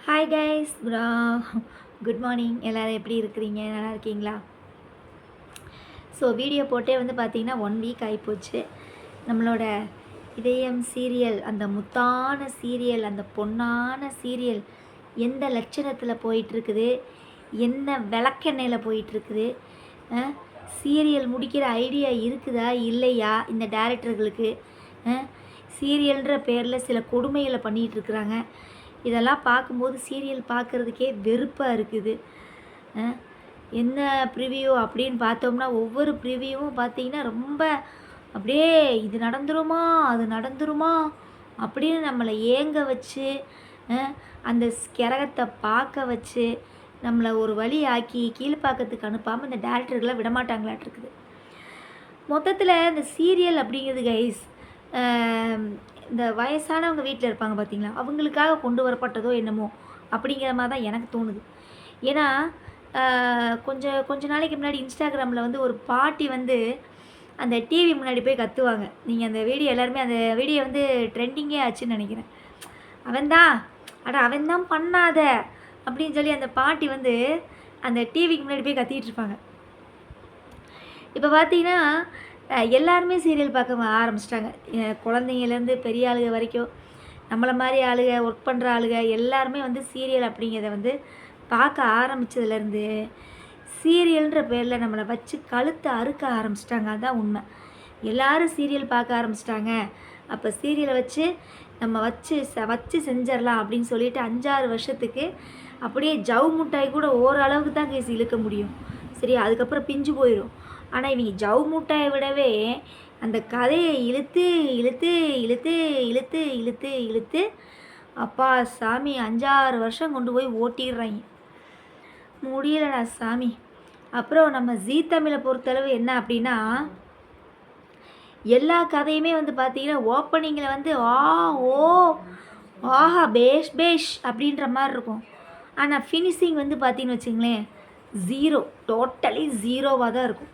Hi guys, good morning. எல்லோரும் எப்படி இருக்கிறீங்க? நல்லா இருக்கீங்களா? ஸோ வீடியோ போட்டே வந்து பார்த்திங்கன்னா 1 வீக் ஆகிப்போச்சு. நம்மளோட இதயம் சீரியல், அந்த முத்தான சீரியல், அந்த பொன்னான சீரியல் எந்த லட்சணத்தில் போயிட்டுருக்குது, என்ன விளக்கெண்ணெயில் போயிட்டுருக்குது, சீரியல் முடிக்கிற ஐடியா இருக்குதா இல்லையா இந்த டேரக்டர்களுக்கு? சீரியல்ன்ற பேரில் சில கொடுமைகளை பண்ணிகிட்ருக்குறாங்க. இதெல்லாம் பார்க்கும்போது சீரியல் பார்க்குறதுக்கே வெறுப்பாக இருக்குது. என்ன ப்ரிவியூ அப்படின்னு பார்த்தோம்னா, ஒவ்வொரு ப்ரிவியூவும் பார்த்திங்கன்னா ரொம்ப அப்படியே இது நடந்துருமா அது நடந்துருமா அப்படின்னு நம்மளை ஏங்க வச்சு, அந்த கிரகத்தை பார்க்க வச்சு நம்மளை ஒரு வழி ஆக்கி கீழ்ப்பாக்கத்துக்கு அனுப்பாமல் இந்த டேரக்டர்களை விடமாட்டாங்களாட்டிருக்குது. மொத்தத்தில் இந்த சீரியல் அப்படிங்கிறது கைஸ், இந்த வயசானவங்க வீட்டில் இருப்பாங்க பார்த்தீங்களா, அவங்களுக்காக கொண்டு வரப்பட்டதோ என்னமோ அப்படிங்கிற மாதிரி தான் எனக்கு தோணுது. ஏன்னா கொஞ்ச நாளைக்கு முன்னாடி இன்ஸ்டாகிராமில் வந்து ஒரு பாட்டி வந்து அந்த டிவி முன்னாடி போய் கத்துவாங்க. நீங்கள் அந்த வீடியோ எல்லாருமே அந்த வீடியோ வந்து ட்ரெண்டிங்கே ஆச்சுன்னு நினைக்கிறேன். அவன்தான் பண்ணாத அப்படின்னு சொல்லி அந்த பாட்டி வந்து அந்த டிவிக்கு முன்னாடி போய் கத்திக்கிட்டு இருப்பாங்க. இப்போ பார்த்தீங்கன்னா எல்லாருமே சீரியல் பார்க்க ஆரம்பிச்சிட்டாங்க. குழந்தைங்கலேருந்து பெரிய ஆளுக வரைக்கும், நம்மளை மாதிரி ஆளுக, ஒர்க் பண்ணுற ஆளுக எல்லாருமே வந்து சீரியல் அப்படிங்கிறத வந்து பார்க்க ஆரம்பித்ததுலேருந்து சீரியல்ன்ற பேரில் நம்மளை வச்சு கழுத்தை அறுக்க ஆரம்பிச்சிட்டாங்க. அதுதான் உண்மை. எல்லோரும் சீரியல் பார்க்க ஆரம்பிச்சிட்டாங்க. அப்போ சீரியலை வச்சு நம்ம வச்சு செஞ்சிடலாம் அப்படின்னு சொல்லிட்டு 5-6 வருஷத்துக்கு அப்படியே ஜவு முட்டாய் கூட ஓரளவுக்கு தான் கேஸ் இழுக்க முடியும். சரி, அதுக்கப்புறம் பிஞ்சு போயிடும். ஆனால் இவங்க ஜவு முட்டாயை விடவே அந்த கதையை இழுத்து இழுத்து இழுத்து இழுத்து இழுத்து இழுத்து அப்பா சாமி 5-6 வருஷம் கொண்டு போய் ஓட்டிடுறாங்க. முடியலடா சாமி. அப்புறம் நம்ம ஜீ தமிழை பொறுத்தளவு என்ன அப்படின்னா, எல்லா கதையுமே வந்து பார்த்திங்கன்னா ஓப்பனிங்கில் வந்து ஆஹா பேஷ் பேஷ் அப்படின்ற மாதிரி இருக்கும். ஆனால் ஃபினிஷிங் வந்து பார்த்திங்கன்னு வச்சுங்களேன், ஜீரோ, டோட்டலி ஜீரோவாக தான் இருக்கும்.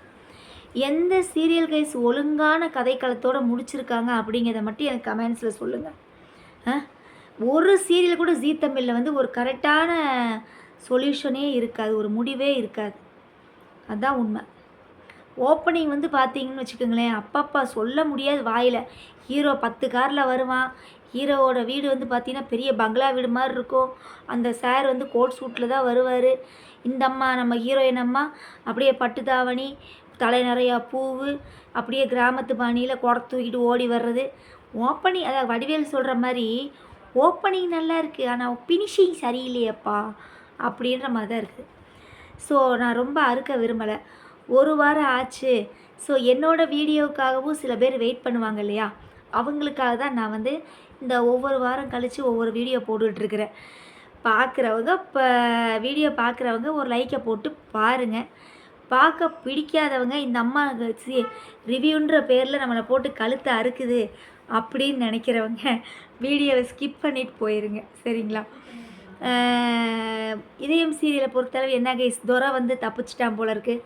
எந்த சீரியல் கைஸ் ஒழுங்கான கதைக்களத்தோடு முடிச்சிருக்காங்க அப்படிங்கிறத மட்டும் எனக்கு கமெண்ட்ஸில் சொல்லுங்கள். ஒரு சீரியல் கூட ஜீ தமிழில் வந்து ஒரு கரெக்டான சொல்யூஷனே இருக்காது, ஒரு முடிவே இருக்காது. அதுதான் உண்மை. ஓப்பனிங் வந்து பார்த்தீங்கன்னு வச்சுக்கோங்களேன், அப்பப்பா சொல்ல முடியாது வாயில். ஹீரோ 10 காரில் வருவான். ஹீரோவோட வீடு வந்து பார்த்திங்கன்னா பெரிய பங்களா வீடு மாதிரி இருக்கும். அந்த சார் வந்து கோட் சூட்டில் தான் வருவார். இந்த அம்மா, நம்ம ஹீரோயின் அம்மா அப்படியே பட்டு தாவணி, தலை நிறையா பூவு, அப்படியே கிராமத்து பாணியில் குடை தூக்கிட்டு ஓடி வர்றது. ஓப்பனிங், அதாவது வடிவேல் சொல்கிற மாதிரி ஓப்பனிங் நல்லா இருக்குது, ஆனால் ஃபினிஷிங் சரியில்லையப்பா அப்படின்ற மாதிரி தான் இருக்குது. ஸோ நான் ரொம்ப அறுக்க விரும்பலை. 1 வாரம் ஆச்சு. ஸோ என்னோடய வீடியோவுக்காகவும் சில பேர் வெயிட் பண்ணுவாங்க இல்லையா, அவங்களுக்காக தான் நான் வந்து இந்த ஒவ்வொரு வாரம் கழித்து ஒவ்வொரு வீடியோ போட்டுட்ருக்கிறேன். பார்க்குறவங்க இப்போ வீடியோ பார்க்குறவங்க ஒரு லைக்கை போட்டு பாருங்கள். பார்க்க பிடிக்காதவங்க இந்த அம்மா ரிவ்யூன்ற பேரில் நம்மளை போட்டு கழுத்தை அறுக்குது அப்படின்னு நினைக்கிறவங்க வீடியோவை ஸ்கிப் பண்ணிட்டு போயிருங்க, சரிங்களா? இதயம் சீரியலை பொறுத்தளவு என்ன கைஸ், துரை வந்து தப்பிச்சிட்டான் போல இருக்குது.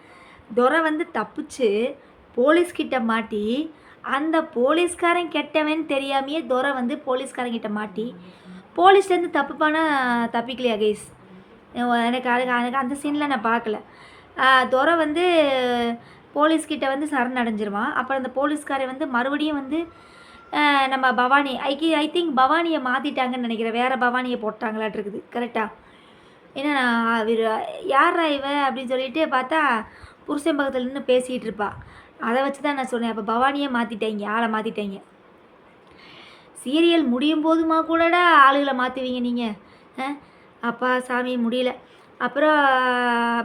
துரை வந்து தப்பிச்சு போலீஸ்கிட்ட மாட்டி, அந்த போலீஸ்காரன் கெட்டவன் தெரியாமையே துரை வந்து போலீஸ்காரங்கிட்ட மாட்டி போலீஸ்லேருந்து தப்பிக்கலையா கைஸ்? எனக்கு அந்த சீனில் நான் பார்க்கல. துரை வந்து போலீஸ்கிட்ட வந்து சரணடைஞ்சிருவான். அப்புறம் அந்த போலீஸ்காரை வந்து மறுபடியும் வந்து நம்ம பவானி ஐ திங்க் பவானியை மாற்றிட்டாங்கன்னு நினைக்கிறேன். வேறு பவானியை போட்டாங்களாட்டிருக்குது, கரெக்டாக? ஏன்னா யாரா இவ அப்படின்னு சொல்லிட்டு பார்த்தா புருஷன் பக்கத்தில் நின்று பேசிகிட்டு இருப்பா. அதை வச்சு தான் நான் சொன்னேன், அப்போ பவானியை மாற்றிட்டாங்க, ஆளை மாற்றிட்டாங்க. சீரியல் முடியும் போதுமா கூடடா ஆளுகளை மாற்றுவீங்க நீங்கள்? அப்பா சாமி முடியல. அப்புறம்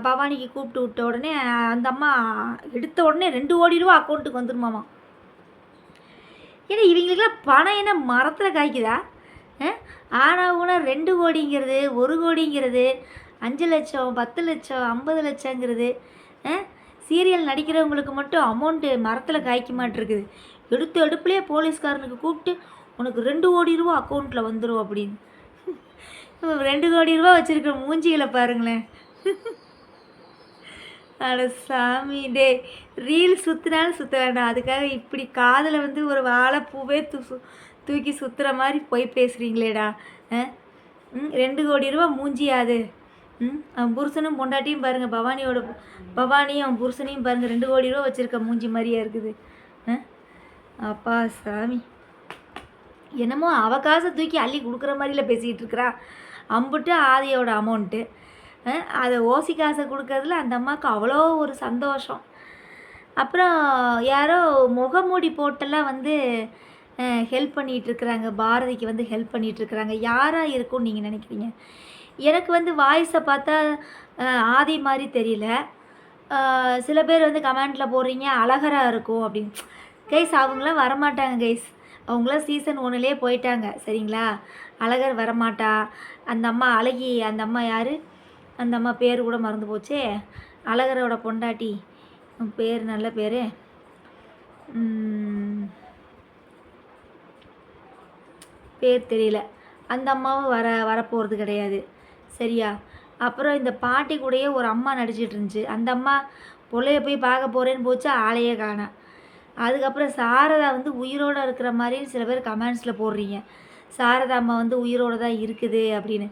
பவானிக்கு கூப்பிட்டு விட்ட உடனே அந்த அம்மா எடுத்த உடனே 2 கோடி ரூபா அக்கௌண்ட்டுக்கு வந்துருமாமா. ஏன்னா இவங்களுக்குலாம் பணம் என்ன மரத்தில் காய்க்குதா? ஆனால் கூட 2 கோடிங்கிறது, 1 கோடிங்கிறது, 5 லட்சம், 10 லட்சம், 50 லட்சங்கிறது, சீரியல் நடிக்கிறவங்களுக்கு மட்டும் அமௌண்ட்டு மரத்தில் காய்க்க மாட்டிருக்குது. எடுப்புலேயே போலீஸ்காரனுக்கு கூப்பிட்டு உனக்கு 2 கோடி ரூபா அக்கௌண்ட்டில் வந்துடும் அப்படின்னு. 2 கோடி ரூபா வச்சுருக்க மூஞ்சிகளை பாருங்களேன். அட சாமி, டே ரீல் சுற்றினாலும் சுற்ற வேண்டாம், அதுக்காக இப்படி காதில் வந்து ஒரு வாழைப்பூவே தூக்கி சுற்றுற மாதிரி போய் பேசுகிறீங்களேடா. ₹2 கோடி மூஞ்சி அது. அவன் புருஷனும் பொண்டாட்டியும் பாருங்கள், பவானியும் அவன் புருஷனையும் பாருங்கள், ₹2 கோடி வச்சுருக்க மூஞ்சி மாதிரியா இருக்குது. அப்பா சாமி, என்னமோ அவ காசை தூக்கி அள்ளி கொடுக்குற மாதிரில பேசிக்கிட்டு இருக்கிறா. அம்புட்டு ஆதியோட அமௌண்ட்டு. அதை ஓசி காசை கொடுக்கறதுல அந்த அம்மாவுக்கு அவ்வளோ ஒரு சந்தோஷம். அப்புறம் யாரோ முகமூடி போட்டெல்லாம் வந்து ஹெல்ப் பண்ணிகிட்ருக்குறாங்க, பாரதிக்கு வந்து ஹெல்ப் பண்ணிகிட்ருக்குறாங்க. யாராக இருக்கும்னு நீங்கள் நினைக்கிறீங்க? எனக்கு வந்து வாய்ஸை பார்த்தா ஆதி மாதிரி தெரியல. சில பேர் வந்து கமெண்ட்டில் போடுறீங்க அழகராக இருக்கும் அப்படின்னு. கைஸ் அவங்களாம் வரமாட்டாங்க கைஸ், அவங்களாம் சீசன் 1லே போயிட்டாங்க சரிங்களா. அழகர் வரமாட்டா. அந்த அம்மா அழகி, அந்த அம்மா யார், அந்த அம்மா பேர் கூட மறந்து போச்சே, அழகரோட பொண்டாட்டி பேர், நல்ல பேர், பேர் தெரியல. அந்த அம்மாவும் வரப்போகிறது கிடையாது சரியா. அப்புறம் இந்த பாட்டி கூடயே ஒரு அம்மா நடிச்சிட்டு இருந்துச்சு. அந்த அம்மா பிள்ளைய போய் பார்க்க போகிறேன்னு போச்சு, ஆளையே காணோம். அதுக்கப்புறம் சாரதா வந்து உயிரோடு இருக்கிற மாதிரின்னு சில பேர் கமெண்ட்ஸில் போடுறீங்க. சாரதா அம்மா வந்து உயிரோடு தான் இருக்குது அப்படின்னு.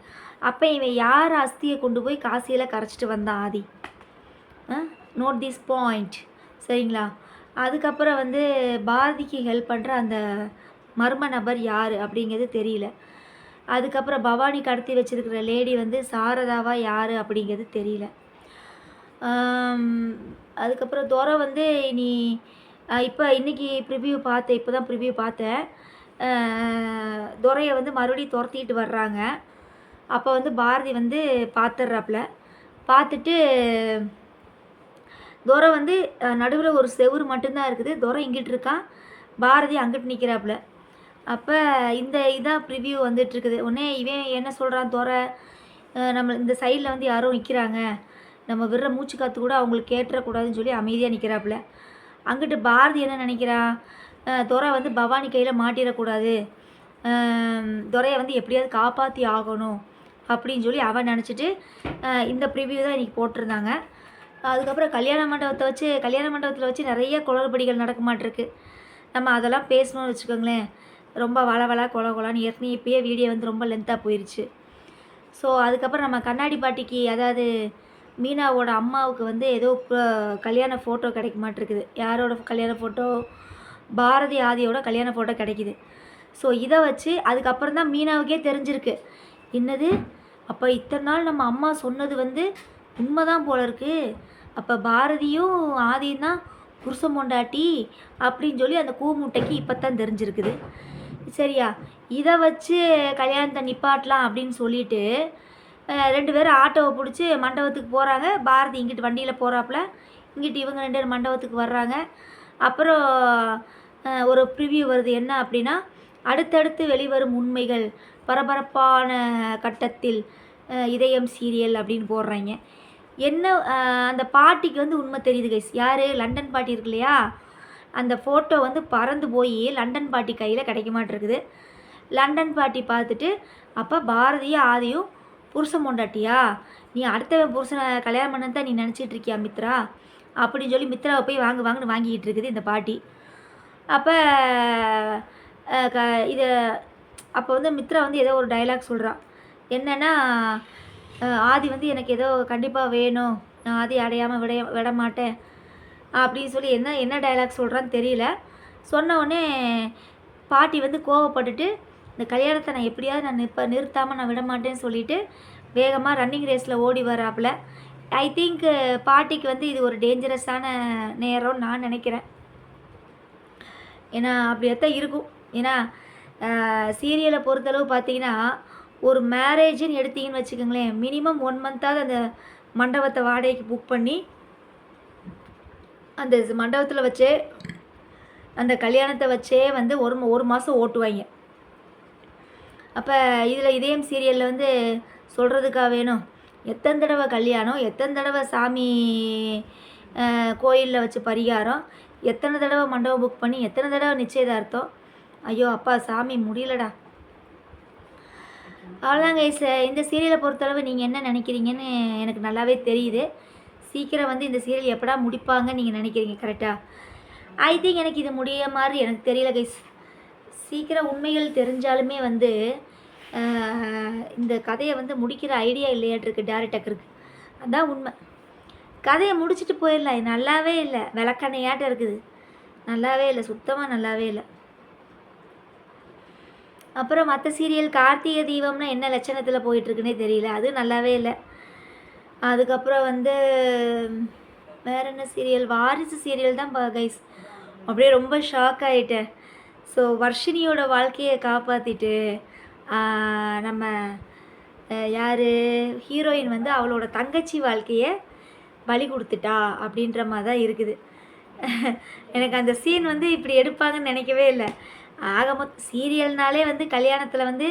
அப்போ இவன் யார் அஸ்தியை கொண்டு போய் காசியில் கரைச்சிட்டு வந்தான் ஆதி? நோட் திஸ் பாயிண்ட் சரிங்களா. அதுக்கப்புறம் வந்து பாரதிக்கு ஹெல்ப் பண்ணுற அந்த மர்ம நபர் யார் அப்படிங்கிறது தெரியல. அதுக்கப்புறம் பவானி கடத்தி வச்சுருக்கிற லேடி வந்து சாரதாவா யார் அப்படிங்கிறது தெரியல. அதுக்கப்புறம் துரை வந்து இப்போ இன்றைக்கி ப்ரிவ்யூ பார்த்தேன், இப்போ தான் ப்ரிவ்யூ பார்த்தேன். துரையை வந்து மறுபடியும் துரத்திட்டு வர்றாங்க. அப்போ வந்து பாரதி வந்து பார்த்துட்றாப்புல. பார்த்துட்டு துரை வந்து நடுவில் ஒரு செவுறு மட்டும்தான் இருக்குது. துரை இங்கிட்டு இருக்கான், பாரதி அங்கிட்டு நிற்கிறாப்புல. அப்போ இதான் ப்ரிவ்யூ வந்துட்டுருக்குது. உடனே இவன் என்ன சொல்கிறான், துரை நம்ம இந்த சைடில் வந்து யாரோ நிற்கிறாங்க, நம்ம விடுற மூச்சு காற்று கூட அவங்களுக்கு கேட்டுறக்கூடாதுன்னு சொல்லி அமைதியாக நிற்கிறாப்புல. அங்கிட்டு பாரதி என்ன நினைக்கிறான், துரை வந்து பவானி கையில் மாட்டிடக்கூடாது, துரையை வந்து எப்படியாவது காப்பாற்றி ஆகணும் அப்படின்னு சொல்லி அவன் நினச்சிட்டு இந்த ப்ரிவ்யூ தான் இன்றைக்கி போட்டிருந்தாங்க. அதுக்கப்புறம் கல்யாண மண்டபத்தில் வச்சு நிறைய குளறுபடிகள் நடக்க மாட்டிருக்கு. நம்ம அதெல்லாம் பேசணும்னு வச்சுக்கோங்களேன், ரொம்ப வள கொலான்னு ஏற்கனவே இப்போயே வீடியோ வந்து ரொம்ப லென்த்தாக போயிடுச்சு. ஸோ அதுக்கப்புறம் நம்ம கண்ணாடி பாட்டிக்கு, அதாவது மீனாவோட அம்மாவுக்கு வந்து ஏதோ கல்யாண ஃபோட்டோ கிடைக்க மாட்டிருக்குது. யாரோட கல்யாண ஃபோட்டோ? பாரதி ஆதியோட கல்யாண ஃபோட்டோ கிடைக்கிது. ஸோ இதை வச்சு அதுக்கப்புறம் தான் மீனாவுக்கே தெரிஞ்சிருக்கு, என்னது அப்போ இத்தனை நாள் நம்ம அம்மா சொன்னது வந்து உண்மைதான் போல இருக்குது, அப்போ பாரதியும் ஆதியும் தான் புருஷன் பொண்டாட்டி அப்படின்னு சொல்லி அந்த கூமுட்டைக்கு இப்போ தான் தெரிஞ்சிருக்குது சரியா. இதை வச்சு கல்யாணத்தை நிப்பாட்டலாம் அப்படின்னு சொல்லிட்டு 2 பேரும் ஆட்டோவை பிடிச்சி மண்டபத்துக்கு போகிறாங்க. பாரதி இங்கிட்டு வண்டியில் போகிறாப்புல, இங்கிட்டு இவங்க 2 பேரும் மண்டபத்துக்கு வர்றாங்க. அப்புறம் ஒரு ப்ரிவ்யூ வருது, என்ன அப்படின்னா, அடுத்தடுத்து வெளிவரும் உண்மைகள், பரபரப்பான கட்டத்தில் இதயம் சீரியல் அப்படின்னு போடுறாங்க. என்ன அந்த பாட்டிக்கு வந்து உண்மை தெரியுது கைஸ். யார்? லண்டன் பாட்டி இருக்கு இல்லையா, அந்த ஃபோட்டோ வந்து பறந்து போய் லண்டன் பாட்டி கையில் கிடைக்க மாட்டிருக்குது. லண்டன் பாட்டி பார்த்துட்டு, அப்போ பாரதியும் ஆதியும் புருஷன் பொண்டாட்டியா, நீ அடுத்தவன் புருஷனை கல்யாணம் பண்ண தான் நீ நினச்சிட்டு இருக்கியா மித்ரா அப்படின்னு சொல்லி மித்ராவை போய் வாங்குன்னு வாங்கிக்கிட்டு இருக்குது இந்த பாட்டி. அப்போ இதை அப்போ வந்து மித்ரா வந்து ஏதோ ஒரு டைலாக் சொல்கிறான், என்னென்னா ஆதி வந்து எனக்கு ஏதோ கண்டிப்பாக வேணும், நான் ஆதி அடையாமல் விட மாட்டேன் அப்படின்னு சொல்லி என்ன டைலாக் சொல்கிறான்னு தெரியல. சொன்ன உடனே பாட்டி வந்து கோவப்பட்டுட்டு, இந்த கல்யாணத்தை நான் எப்படியாவது நான் நிறுத்தாமல் நான் விட மாட்டேன்னு சொல்லிவிட்டு வேகமாக ரன்னிங் ரேஸில் ஓடி வராப்புல. ஐ திங்க் பாட்டிக்கு வந்து இது ஒரு டேஞ்சரஸான நேரம்னு நான் நினைக்கிறேன். ஏன்னா அப்படியேத்தான் இருக்கும். ஏன்னா சீரியலை பொறுத்தளவு பார்த்தீங்கன்னா, ஒரு மேரேஜுன்னு எடுத்தீங்கன்னு வச்சுக்கோங்களேன், மினிமம் 1 மந்த்தாவது அந்த மண்டபத்தை வாடகைக்கு புக் பண்ணி அந்த மண்டபத்தில் வச்சே அந்த கல்யாணத்தை வச்சே வந்து ஒரு மாதம் ஓட்டுவாங்க. அப்போ இதில் இதயம் சீரியலில் வந்து சொல்கிறதுக்காக வேணும், எத்தனை தடவை கல்யாணம், எத்தனை தடவை சாமி கோயிலில் வச்சு பரிகாரம், எத்தனை தடவை மண்டபம் புக் பண்ணி, எத்தனை தடவை நிச்சயதார்த்தம். ஐயோ அப்பா சாமி முடியலடா. அவ்வளோதாங்க கைஸ், இந்த சீரியலை பொறுத்தளவு நீங்கள் என்ன நினைக்கிறீங்கன்னு எனக்கு நல்லாவே தெரியுது. சீக்கிரம் வந்து இந்த சீரியல் எப்படா முடிப்பாங்கன்னு நீங்கள் நினைக்கிறீங்க கரெக்டாக? ஐ திங்க் எனக்கு இது முடிய மாதிரி எனக்கு தெரியல கைஸ். சீக்கிரம் உண்மைகள் தெரிஞ்சாலுமே வந்து இந்த கதையை வந்து முடிக்கிற ஐடியா இல்லையாட்டிருக்கு டேரக்டருக்கு. அதான் உண்மை. கதையை முடிச்சுட்டு போயிடலாம். இது நல்லாவே இல்லை, விளக்கண்ணையாட்டம் இருக்குது. நல்லாவே இல்லை, சுத்தமாக நல்லாவே இல்லை. அப்புறம் மற்ற சீரியல் கார்த்திகை தீபம்னா என்ன லட்சணத்தில் போயிட்டுருக்குன்னே தெரியல, அது நல்லாவே இல்லை. அதுக்கப்புறம் வந்து வேறு என்ன சீரியல், வாரிசு சீரியல் தான் கைஸ். அப்படியே ரொம்ப ஷாக் ஆகிட்டேன். ஸோ வர்ஷினியோட வாழ்க்கையை காப்பாற்றிட்டு நம்ம யார் ஹீரோயின் வந்து அவளோட தங்கச்சி வாழ்க்கையை பலி கொடுத்துட்டா அப்படின்ற மாதிரி தான் இருக்குது. எனக்கு அந்த சீன் வந்து இப்படி எடுப்பாங்கன்னு நினைக்கவே இல்லை. ஆக மொத்தம் சீரியல்னாலே வந்து கல்யாணத்தில் வந்து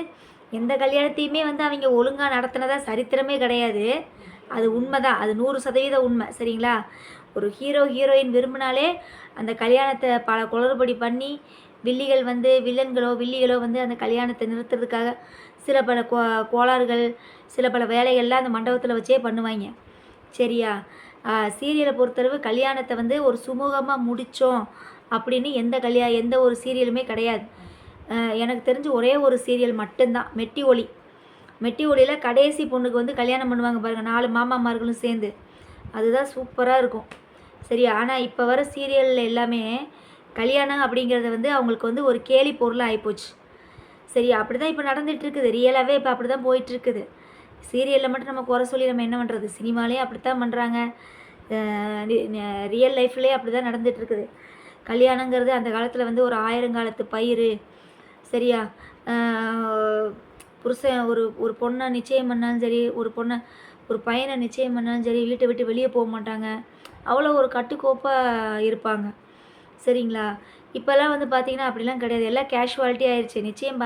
எந்த கல்யாணத்தையுமே வந்து அவங்க ஒழுங்காக நடத்தினதா சரித்திரமே கிடையாது. அது உண்மை தான், அது 100% உண்மை. சரிங்களா? ஒரு ஹீரோயின் விரும்பினாலே அந்த கல்யாணத்தை பல குளறுபடி பண்ணி வில்லிகளோ வந்து அந்த கல்யாணத்தை நிறுத்துறதுக்காக சில பல கோளாறுகள், சில பல வேலைகள்லாம் அந்த மண்டபத்தில் வச்சே பண்ணுவாங்க. சரியா? சீரியலை பொறுத்தளவு கல்யாணத்தை வந்து ஒரு சுமூகமாக முடித்தோம் அப்படின்னு எந்த ஒரு சீரியலுமே கிடையாது. எனக்கு தெரிஞ்சு ஒரே ஒரு சீரியல் மட்டும்தான், மெட்டி ஒளியில் கடைசி பொண்ணுக்கு வந்து கல்யாணம் பண்ணுவாங்க பாருங்கள், 4 மாமாமார்களும் சேர்ந்து. அதுதான் சூப்பராக இருக்கும். சரியா? ஆனால் இப்போ வர சீரியலில் எல்லாமே கல்யாணம் அப்படிங்கிறத வந்து அவங்களுக்கு வந்து ஒரு கேலி பொருளாக ஆகிப்போச்சு. சரியா? அப்படி தான் இப்போ நடந்துகிட்ருக்குது. ரியலாகவே இப்போ அப்படி தான் போயிட்டுருக்குது. சீரியலில் மட்டும் நம்ம குறை சொல்லி நம்ம என்ன பண்ணுறது? சினிமாலேயே அப்படி தான் பண்ணுறாங்க, ரியல் லைஃப்லேயே அப்படி தான் நடந்துகிட்ருக்குது. கல்யாணங்கிறது அந்த காலத்தில் வந்து ஒரு 1000 காலத்து பயிர். சரியா? புருஷன் ஒரு பொண்ணை நிச்சயம் பண்ணாலும் சரி, ஒரு பையனை நிச்சயம் பண்ணாலும் சரி, வீட்டை விட்டு வெளியே போக மாட்டாங்க. அவ்வளோ ஒரு கட்டுக்கோப்பாக இருப்பாங்க. சரிங்களா? இப்போல்லாம் வந்து பார்த்திங்கன்னா அப்படிலாம் கிடையாது. எல்லாம் கேஷுவாலிட்டி ஆயிடுச்சு. நிச்சயம்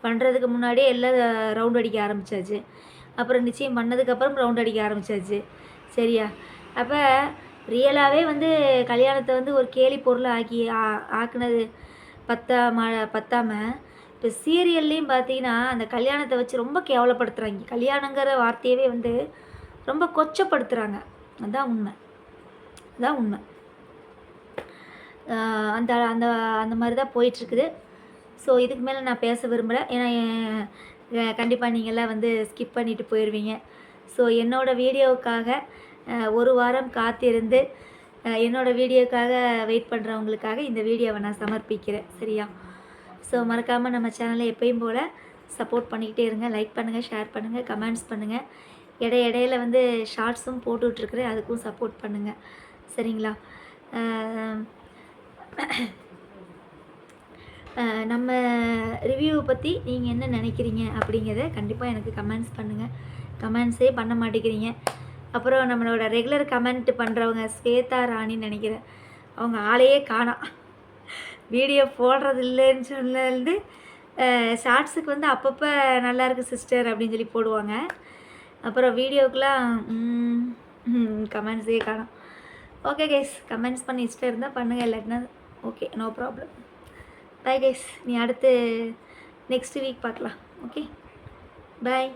பண்ணுறதுக்கு முன்னாடியே எல்லாம் ரவுண்ட் அடிக்க ஆரம்பித்தாச்சு. அப்புறம் நிச்சயம் பண்ணதுக்கப்புறம் ரவுண்ட் அடிக்க ஆரம்பித்தாச்சு. சரியா? அப்போ ரியலாகவே வந்து கல்யாணத்தை வந்து ஒரு கேலி பொருளை ஆக்குனது பத்தாமல் இப்போ சீரியல்லையும் பார்த்தீங்கன்னா அந்த கல்யாணத்தை வச்சு ரொம்ப கேவலப்படுத்துகிறாங்க. கல்யாணங்கிற வார்த்தையவே வந்து ரொம்ப கொச்சப்படுத்துகிறாங்க. அதுதான் உண்மை. அந்த அந்த அந்த மாதிரி தான் போயிட்டுருக்குது. ஸோ இதுக்கு மேலே நான் பேச விரும்பலை. ஏன்னா கண்டிப்பாக நீங்கள்லாம் வந்து ஸ்கிப் பண்ணிவிட்டு போயிடுவீங்க. ஸோ என்னோடய வீடியோவுக்காக ஒரு வாரம் காத்திருந்து என்னோடய வீடியோக்காக வெயிட் பண்ணுறவங்களுக்காக இந்த வீடியோவை நான் சமர்ப்பிக்கிறேன். சரியா? ஸோ மறக்காமல் நம்ம சேனலை எப்பயும் போல் சப்போர்ட் பண்ணிக்கிட்டே இருங்க. லைக் பண்ணுங்கள், ஷேர் பண்ணுங்கள், கமெண்ட்ஸ் பண்ணுங்கள். இடையில வந்து ஷார்ட்ஸும் போட்டுட்ருக்குறேன், அதுக்கும் சப்போர்ட் பண்ணுங்கள். சரிங்களா? நம்ம ரிவ்யூவை பற்றி நீங்கள் என்ன நினைக்கிறீங்க அப்படிங்கிறத கண்டிப்பாக எனக்கு கமெண்ட்ஸ் பண்ணுங்கள். கமெண்ட்ஸே பண்ண மாட்டேங்கிறீங்க. அப்புறம் நம்மளோட ரெகுலர் கமெண்ட் பண்ணுறவங்க ஸ்வேதா ராணின்னு நினைக்கிறேன், அவங்க ஆளையே காணோம். வீடியோ போடுறது இல்லைன்னு சொன்னது ஷார்ட்ஸுக்கு வந்து அப்பப்போ நல்லாயிருக்கு சிஸ்டர் அப்படின்னு சொல்லி போடுவாங்க. அப்புறம் வீடியோக்கெலாம் கமெண்ட்ஸே காணோம். ஓகே கைஸ், கமெண்ட்ஸ் பண்ணி இஷ்டம் இருந்தால் பண்ணுங்கள், இல்லாட்டினா okay, no problem. Bye guys, நீ அடுத்து நெக்ஸ்ட் வீக் பார்க்கலாம். ஓகே, பாய்.